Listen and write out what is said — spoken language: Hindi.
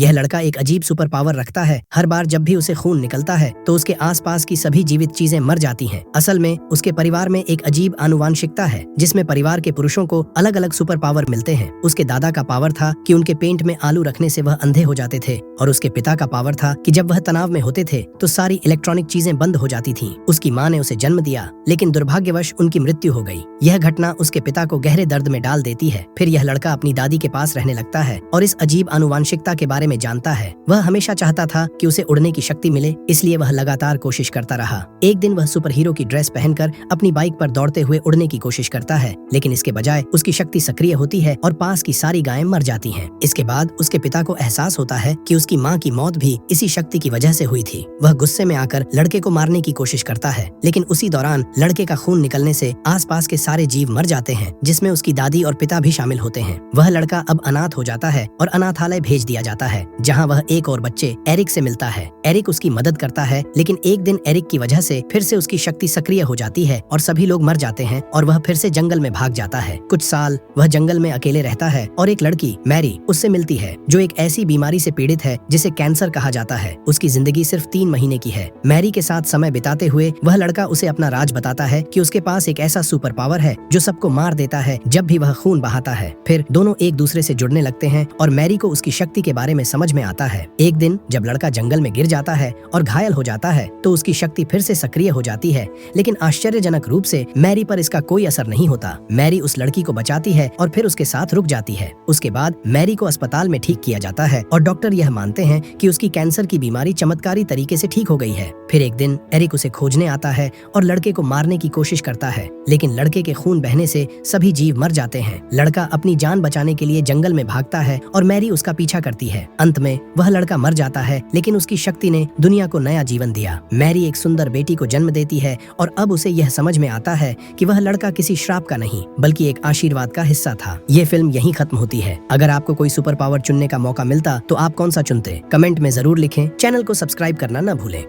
यह लड़का एक अजीब सुपर पावर रखता है। हर बार जब भी उसे खून निकलता है तो उसके आसपास की सभी जीवित चीजें मर जाती हैं। असल में उसके परिवार में एक अजीब आनुवांशिकता है जिसमें परिवार के पुरुषों को अलग अलग सुपर पावर मिलते हैं। उसके दादा का पावर था कि उनके पेंट में आलू रखने से वह अंधे हो जाते थे और उसके पिता का पावर था कि जब वह तनाव में होते थे तो सारी इलेक्ट्रॉनिक चीजें बंद हो जाती थीं। उसकी माँ ने उसे जन्म दिया लेकिन दुर्भाग्यवश उनकी मृत्यु हो गई। यह घटना उसके पिता को गहरे दर्द में डाल देती है। फिर यह लड़का अपनी दादी के पास रहने लगता है और इस अजीब आनुवांशिकता के बारे में जानता है। वह हमेशा चाहता था कि उसे उड़ने की शक्ति मिले, इसलिए वह लगातार कोशिश करता रहा। एक दिन वह सुपर हीरो की ड्रेस पहनकर अपनी बाइक पर दौड़ते हुए उड़ने की कोशिश करता है, लेकिन इसके बजाय उसकी शक्ति सक्रिय होती है और पास की सारी गायें मर जाती हैं। इसके बाद उसके पिता को एहसास होता है कि उसकी माँ की मौत भी इसी शक्ति की वजह से हुई थी। वह गुस्से में आकर लड़के को मारने की कोशिश करता है, लेकिन उसी दौरान लड़के का खून निकलने से आसपास के सारे जीव मर जाते हैं, जिसमें उसकी दादी और पिता भी शामिल होते हैं। वह लड़का अब अनाथ हो जाता है और अनाथालय भेज दिया जाता है, जहाँ वह एक और बच्चे एरिक से मिलता है। एरिक उसकी मदद करता है, लेकिन एक दिन एरिक की वजह से फिर से उसकी शक्ति सक्रिय हो जाती है और सभी लोग मर जाते हैं और वह फिर से जंगल में भाग जाता है। कुछ साल वह जंगल में अकेले रहता है और एक लड़की मैरी उससे मिलती है जो एक ऐसी बीमारी से पीड़ित है जिसे कैंसर कहा जाता है। उसकी जिंदगी सिर्फ 3 महीने की है। मैरी के साथ समय बिताते हुए वह लड़का उसे अपना राज बताता है कि उसके पास एक ऐसा सुपर पावर है जो सबको मार देता है जब भी वह खून बहाता है। फिर दोनों एक दूसरे से जुड़ने लगते हैं और मैरी को उसकी शक्ति के बारे में समझ में आता है। एक दिन जब लड़का जंगल में गिर जाता है और घायल हो जाता है तो उसकी शक्ति फिर से सक्रिय हो जाती है, लेकिन आश्चर्यजनक रूप से मैरी पर इसका कोई असर नहीं होता। मैरी उस लड़की को बचाती है और फिर उसके साथ रुक जाती है। उसके बाद मैरी को अस्पताल में ठीक किया जाता है और डॉक्टर यह मानते हैं कि उसकी कैंसर की बीमारी चमत्कारी तरीके से ठीक हो गई है। फिर एक दिन एरिक उसे खोजने आता है और लड़के को मारने की कोशिश करता है, लेकिन लड़के के खून बहने से सभी जीव मर जाते हैं। लड़का अपनी जान बचाने के लिए जंगल में भागता है और मैरी उसका पीछा करती है। अंत में वह लड़का मर जाता है, लेकिन उसकी शक्ति ने दुनिया को नया जीवन दिया। मैरी एक सुंदर बेटी को जन्म देती है और अब उसे यह समझ में आता है कि वह लड़का किसी श्राप का नहीं बल्कि एक आशीर्वाद का हिस्सा था। ये फिल्म यहीं खत्म होती है। अगर आपको कोई सुपर पावर चुनने का मौका मिलता तो आप कौन सा चुनते? कमेंट में जरूर लिखें। चैनल को सब्सक्राइब करना न भूलें।